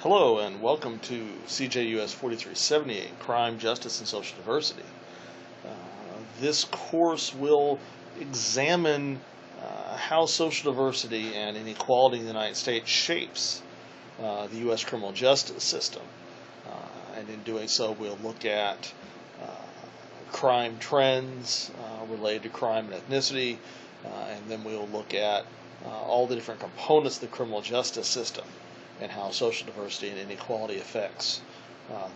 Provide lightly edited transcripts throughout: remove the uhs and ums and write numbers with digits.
Hello and welcome to CJUS 4378, Crime, Justice, and Social Diversity. This course will examine how social diversity and inequality in the United States shapes the U.S. criminal justice system. And in doing so, we'll look at crime trends related to crime and ethnicity, and then we'll look at all the different components of the criminal justice system and how social diversity and inequality affects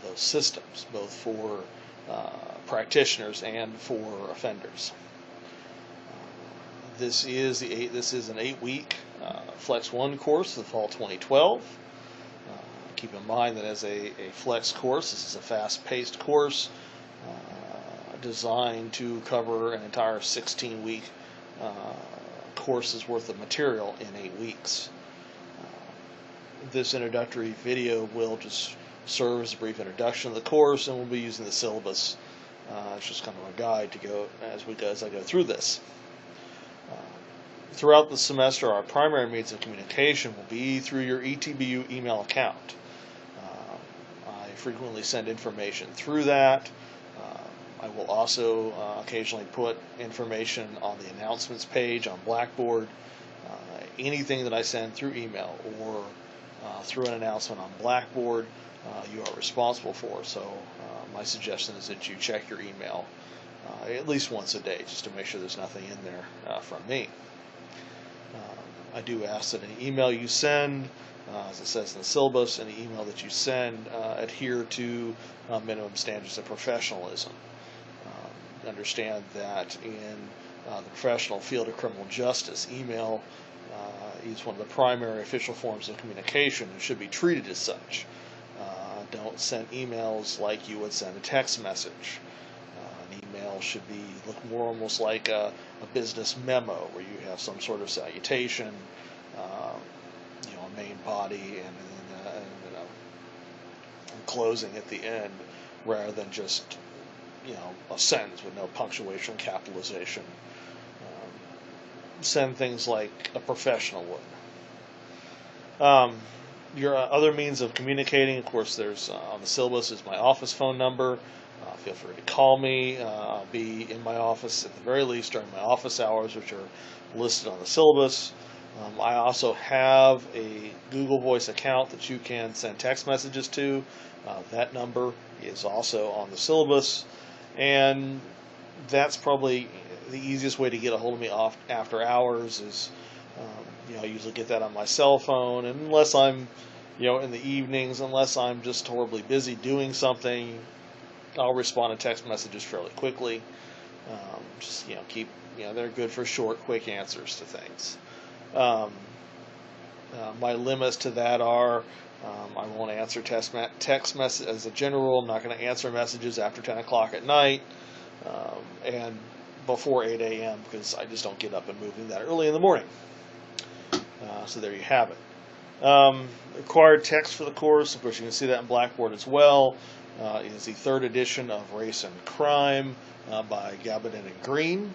those systems, both for practitioners and for offenders. This is an 8-week Flex 1 course, the fall 2012. Keep in mind that as a Flex course, this is a fast-paced course designed to cover an entire 16-week course's worth of material in 8 weeks. This introductory video will just serve as a brief introduction of the course, and we'll be using the syllabus. It's just kind of a guide to go as I go through this. Throughout the semester, our primary means of communication will be through your ETBU email account. I frequently send information through that. I will also occasionally put information on the announcements page on Blackboard. Anything that I send through email or through an announcement on Blackboard, you are responsible for. So my suggestion is that you check your email at least once a day, just to make sure there's nothing in there from me. I do ask that any email you send, as it says in the syllabus, any email that you send adhere to minimum standards of professionalism. Understand that in the professional field of criminal justice, email is one of the primary official forms of communication and should be treated as such. Don't send emails like you would send a text message. An email should look more almost like a business memo, where you have some sort of salutation, a main body, and then a closing at the end, rather than just a sentence with no punctuation, capitalization. Send things like a professional would. Your other means of communicating, of course, there's on the syllabus is my office phone number. Feel free to call me. I'll be in my office at the very least during my office hours, which are listed on the syllabus. I also have a Google Voice account that you can send text messages to. That number is also on the syllabus, and that's probably the easiest way to get a hold of me after hours. Is I usually get that on my cell phone, and unless I'm in the evenings, unless I'm just horribly busy doing something, I'll respond to text messages fairly quickly. They're good for short, quick answers to things. My limits to that are I won't answer text message as a general rule. I'm not going to answer messages after 10 o'clock at night and before 8 a.m. because I just don't get up and moving that early in the morning. So there you have it. Required text for the course, of course, you can see that in Blackboard as well. Is the 3rd edition of Race and Crime by Gabbidon and Green.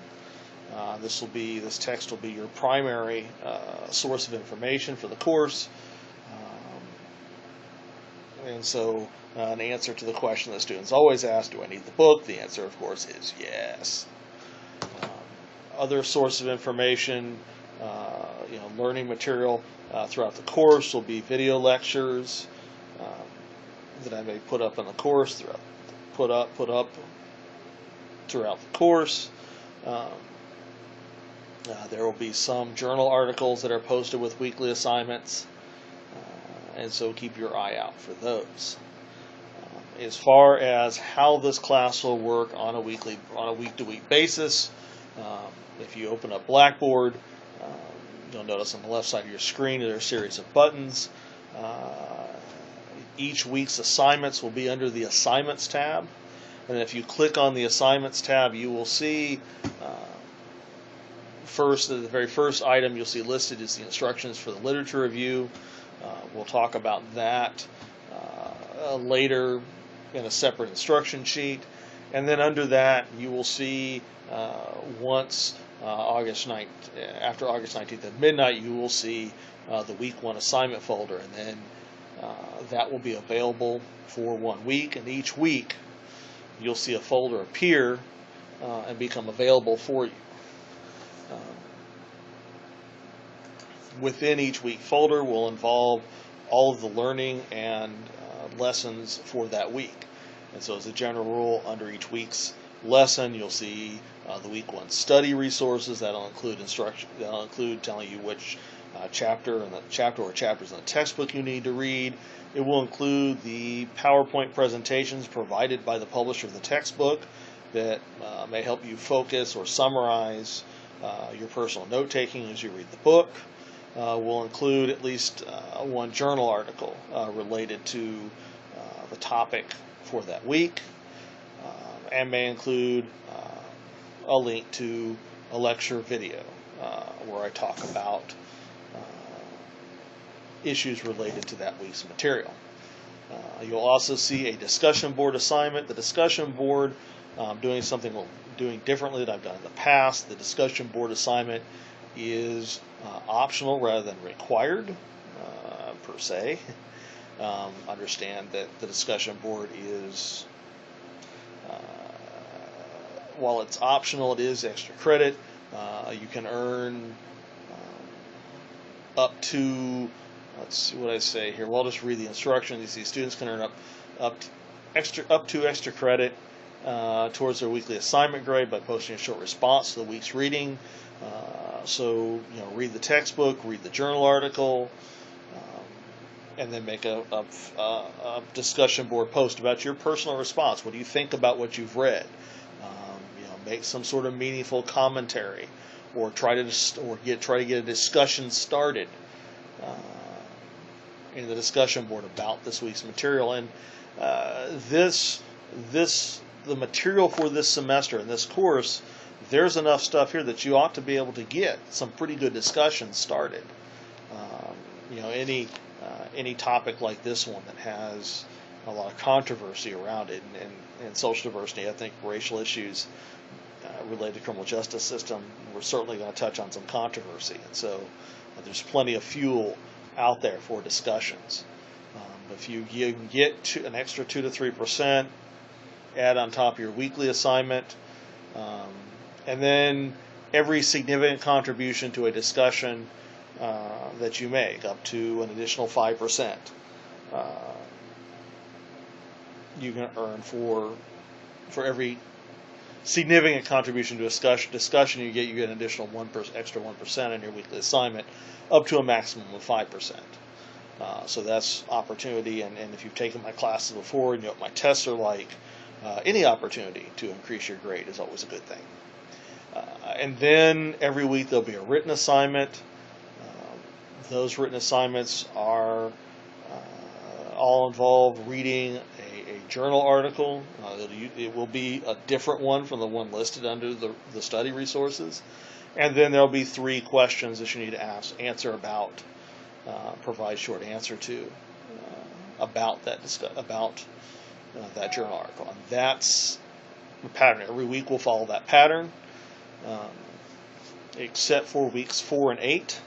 This text will be your primary source of information for the course. And so an answer to the question that students always ask, do I need the book? The answer, of course, is yes. Other source of information, learning material throughout the course will be video lectures that I may put up in the course, put up throughout the course. There will be some journal articles that are posted with weekly assignments, and so keep your eye out for those. As far as how this class will work on a week-to-week basis, if you open up Blackboard, you'll notice on the left side of your screen there are a series of buttons. Each week's assignments will be under the Assignments tab, and if you click on the Assignments tab, you will see the very first item you'll see listed is the instructions for the literature review. We'll talk about that later in a separate instruction sheet, and then under that you will see after August 19th at midnight, you will see the week 1 assignment folder, and then That will be available for 1 week, and each week you'll see a folder appear and become available for you. Within each week folder will involve all of the learning and lessons for that week. And so as a general rule, under each week's lesson, you'll see the week 1 study resources. That'll include instruction. That'll include telling you which chapter or chapters in the textbook you need to read. It will include the PowerPoint presentations provided by the publisher of the textbook that may help you focus or summarize your personal note-taking as you read the book. Will include at least one journal article related to the topic for that week, and may include a link to a lecture video where I talk about issues related to that week's material. You'll also see a discussion board assignment. The discussion board, doing differently than I've done in the past. The discussion board assignment is optional rather than required per se. Understand that the discussion board is, while it's optional, it is extra credit. You can earn up to, let's see what I say here. Well, I'll just read the instructions. These students can earn up to extra credit towards their weekly assignment grade by posting a short response to the week's reading. So, read the textbook, read the journal article, and then make a discussion board post about your personal response. What do you think about what you've read? Make some sort of meaningful commentary, or try to get a discussion started in the discussion board about this week's material. And the material for this semester in this course, there's enough stuff here that you ought to be able to get some pretty good discussions started. Any topic like this one that has a lot of controversy around it, and social diversity, I think racial issues related to criminal justice system, we're certainly going to touch on some controversy. And so there's plenty of fuel out there for discussions. If you get an extra 2 to 3%, add on top of your weekly assignment, and then every significant contribution to a discussion that you make, up to an additional 5%, you can earn for every significant contribution to a discussion you get an additional extra 1% on your weekly assignment, up to a maximum of 5%. So that's opportunity, and if you've taken my classes before and you know what my tests are like, any opportunity to increase your grade is always a good thing. And then every week there'll be a written assignment. Those written assignments are all involve reading a journal article. It will be a different one from the one listed under the study resources. And then there'll be 3 questions that you need to provide short answer to about that journal article. And that's the pattern. Every week will follow that pattern, except for weeks 4 and 8.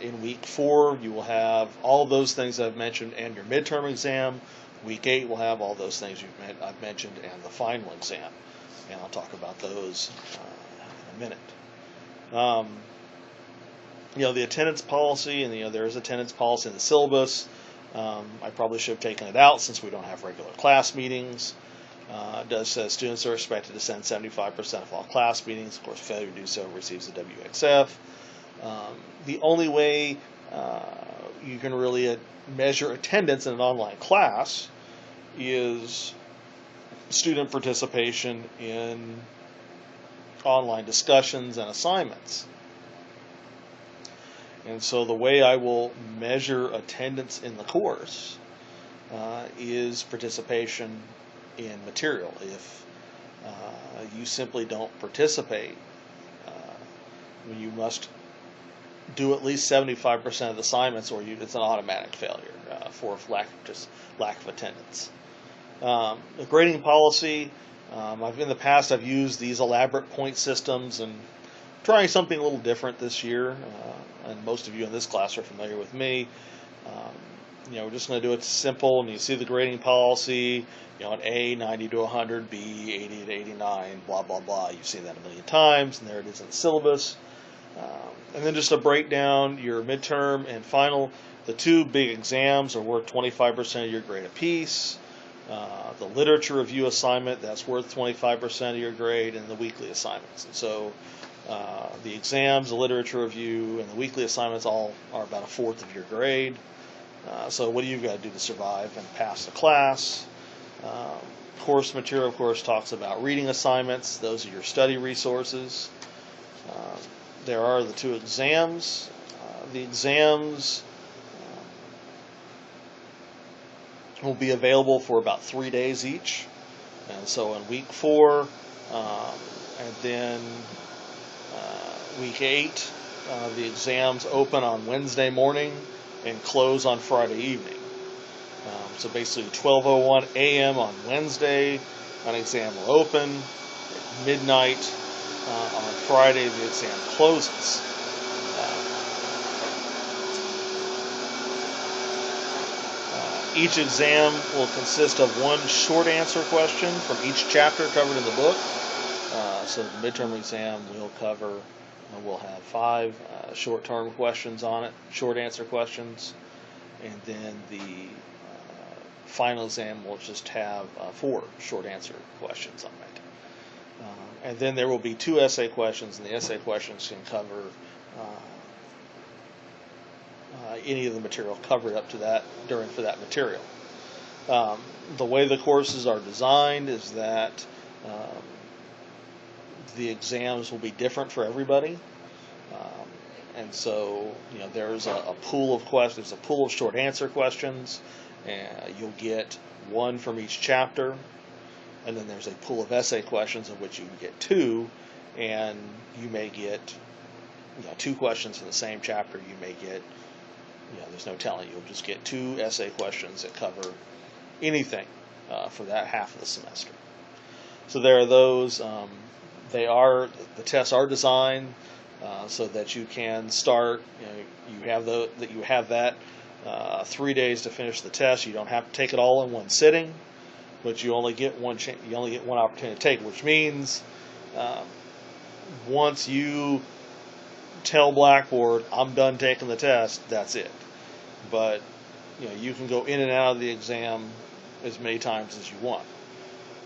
In week 4, you will have all those things I've mentioned and your midterm exam. Week 8 will have all those things I've mentioned and the final exam. And I'll talk about those in a minute. The attendance policy, and there is attendance policy in the syllabus. I probably should have taken it out since we don't have regular class meetings. It does say students are expected to send 75% of all class meetings. Of course, failure to do so receives a WXF. The only way you can really measure attendance in an online class is student participation in online discussions and assignments. And so the way I will measure attendance in the course is participation in material. If you simply don't participate, you must do at least 75% of the assignments, or it's an automatic failure for lack of attendance. The grading policy, in the past I've used these elaborate point systems, and trying something a little different this year, and most of you in this class are familiar with me. we're just going to do it simple, and you see the grading policy, an A, 90 to 100, B, 80 to 89, blah, blah, blah. You've seen that a million times, and there it is in the syllabus. And then just to break down your midterm and final, the two big exams are worth 25% of your grade apiece. The literature review assignment, that's worth 25% of your grade, and the weekly assignments. And so the exams, the literature review, and the weekly assignments all are about a fourth of your grade. So what do you got to do to survive and pass the class? Course material, of course, talks about reading assignments. Those are your study resources. There are the two exams. The exams will be available for about 3 days each. And so in week 4, and then week 8, the exams open on Wednesday morning and close on Friday evening. So basically 12:01 a.m. on Wednesday, an exam will open. At midnight on Friday, the exam closes. Each exam will consist of one short answer question from each chapter covered in the book. So the midterm exam will have 5 short-term questions on it, short answer questions, and then the final exam will just have 4 short answer questions on it. And then there will be 2 essay questions, and the essay questions can cover any of the material covered up to that for that material. The way the courses are designed is that the exams will be different for everybody. And so, there's a pool of questions, there's a pool of short answer questions, and you'll get 1 from each chapter. And then there's a pool of essay questions of which you can get 2, and you may get 2 questions in the same chapter. You may get, there's no telling. You'll just get 2 essay questions that cover anything for that half of the semester. So there are those. The tests are designed so that you can start. You have that 3 days to finish the test. You don't have to take it all in one sitting, but you only get one opportunity to take it, which means once you tell Blackboard, I'm done taking the test, that's it. But you can go in and out of the exam as many times as you want.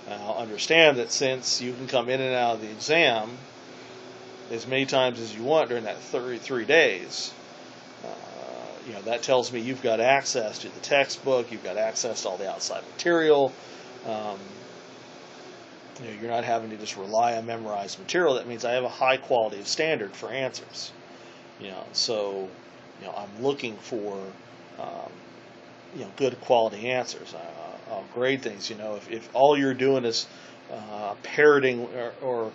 Now, understand that since you can come in and out of the exam as many times as you want during that 33 days, that tells me you've got access to the textbook, you've got access to all the outside material. You're not having to just rely on memorized material. That means I have a high quality of standard for answers. So I'm looking for good quality answers. I'll grade things. If all you're doing is parroting or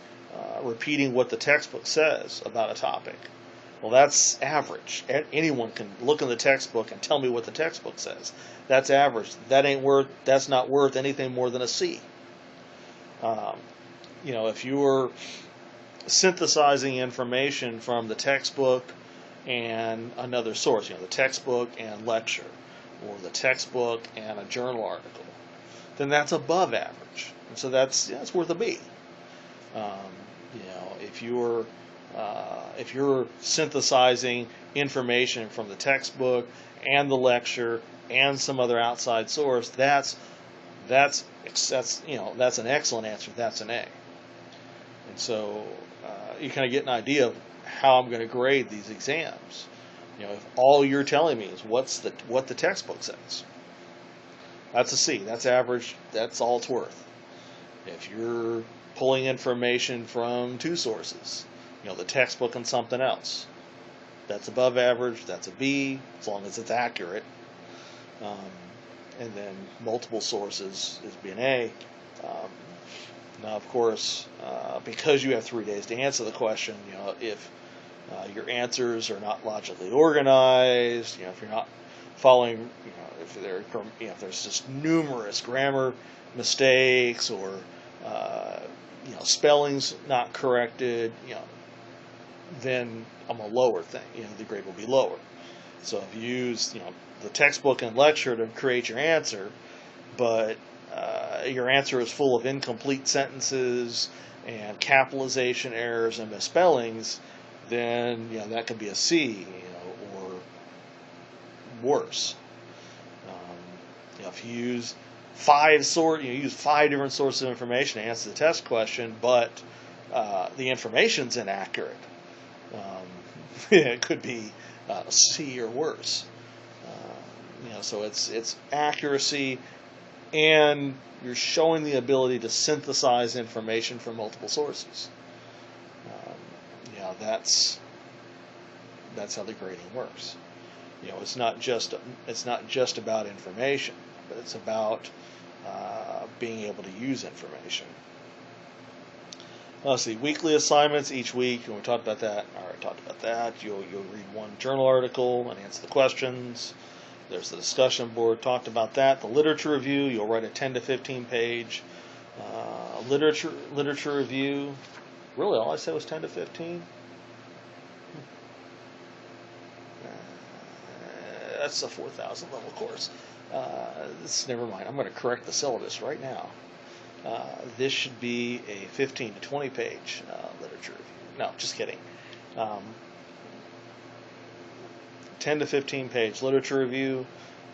repeating what the textbook says about a topic, well, that's average. Anyone can look in the textbook and tell me what the textbook says. That's average. That's not worth anything more than a C. If you were synthesizing information from the textbook and another source, the textbook and lecture, or the textbook and a journal article, then that's above average, and so that's worth a B. If you're synthesizing information from the textbook and the lecture and some other outside source, that's an excellent answer. That's an A. And so you kind of get an idea of how I'm going to grade these exams. If all you're telling me is what the textbook says, that's a C. That's average. That's all it's worth. If you're pulling information from 2 sources, the textbook and something else, that's above average. That's a B, as long as it's accurate. And then multiple sources is be an A. Now, of course, because you have 3 days to answer the question, if your answers are not logically organized, if you're not following, if there's just numerous grammar mistakes or spellings not corrected, then I'm a lower thing. The grade will be lower. So if you use the textbook and lecture to create your answer, but your answer is full of incomplete sentences and capitalization errors and misspellings, then that could be a C, or worse. If you use use 5 different sources of information to answer the test question, but the information's inaccurate, it could be C or worse. So it's accuracy, and you're showing the ability to synthesize information from multiple sources. That's how the grading works. It's not just about information, but it's about being able to use information. Let's see, weekly assignments each week, and we talked about that. I already talked about that. You'll read one journal article and answer the questions. There's the discussion board, talked about that. The literature review, you'll write a 10 to 15 page literature review. Really, all I said was 10 to 15? That's a 4,000 level course. Never mind. I'm going to correct the syllabus right now. This should be a 15 to 20 page literature review. No, just kidding. 10 to 15 page literature review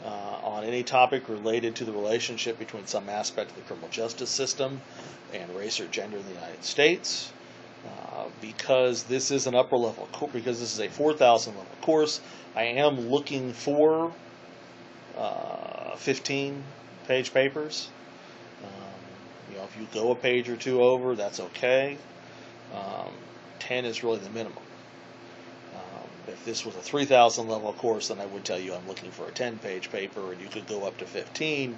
on any topic related to the relationship between some aspect of the criminal justice system and race or gender in the United States. Because this is an upper level course, because this is a 4,000 level course, I am looking for 15 page papers. If you go a page or two over, that's okay. 10 is really the minimum. If this was a 3,000 level course, then I would tell you I'm looking for a 10-page paper, and you could go up to 15.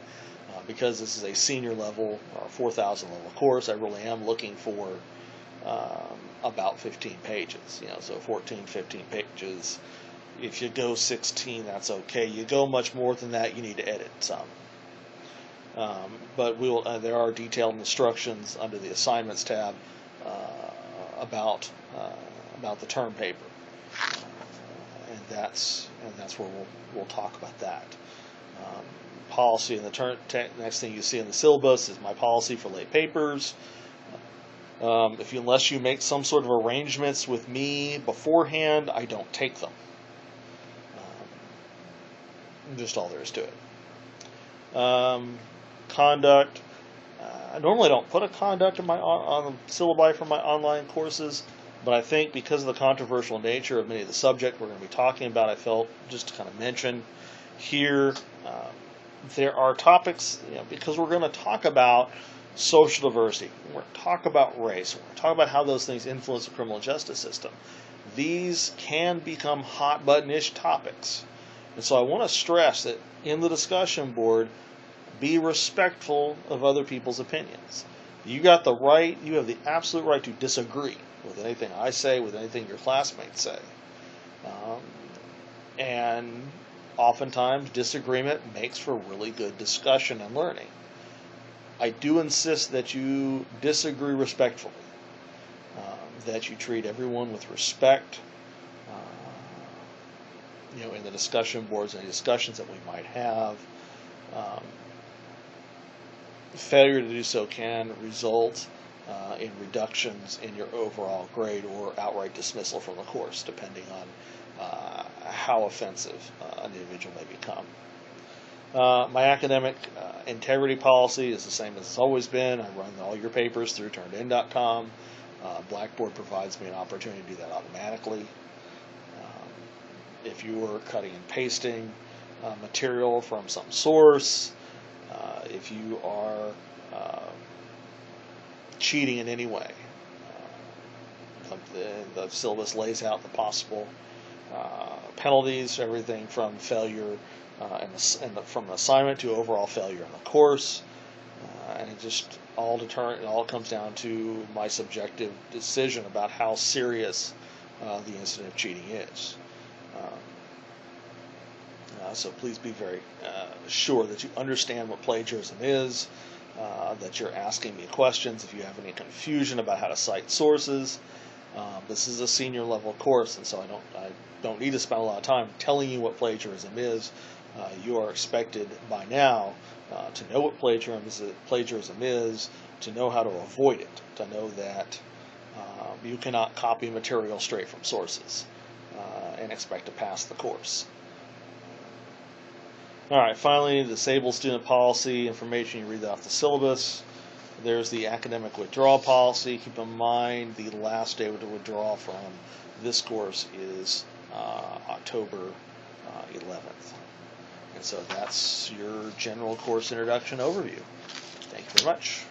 Because this is a senior level or 4,000 level course, I really am looking for about 15 pages. So 14, 15 pages. If you go 16, that's okay. You go much more than that, you need to edit some. But there are detailed instructions under the assignments tab about the term paper, and that's where we'll talk about that. Policy, and the next thing you see in the syllabus is my policy for late papers. Unless you make some sort of arrangements with me beforehand, I don't take them. Just all there is to it. Conduct. I normally don't put a conduct on the syllabi for my online courses, but I think because of the controversial nature of many of the subject we're going to be talking about, I felt just to kind of mention here, there are topics, because we're going to talk about social diversity, we're going to talk about race, we're going to talk about how those things influence the criminal justice system. These can become hot button-ish topics. And so I want to stress that in the discussion board, be respectful of other people's opinions. You have the absolute right to disagree with anything I say, with anything your classmates say. And oftentimes disagreement makes for really good discussion and learning. I do insist that you disagree respectfully, that you treat everyone with respect, in the discussion boards and discussions that we might have. Failure to do so can result in reductions in your overall grade or outright dismissal from the course, depending on how offensive an individual may become. My academic integrity policy is the same as it's always been. I run all your papers through turnedin.com. Blackboard provides me an opportunity to do that automatically. If you are cutting and pasting material from some source, if you are cheating in any way, the syllabus lays out the possible penalties, everything from failure from an assignment to overall failure in the course, and it just all comes down to my subjective decision about how serious the incident of cheating is. So please be very sure that you understand what plagiarism is, that you're asking me questions if you have any confusion about how to cite sources, This is a senior level course, and so I don't need to spend a lot of time telling you what plagiarism is. You are expected by now to know what plagiarism is, to know how to avoid it, to know that you cannot copy material straight from sources and expect to pass the course. All right, finally, disable student policy information. You read that off the syllabus. There's the academic withdrawal policy. Keep in mind the last day to withdraw from this course is October 11th. And so that's your general course introduction overview. Thank you very much.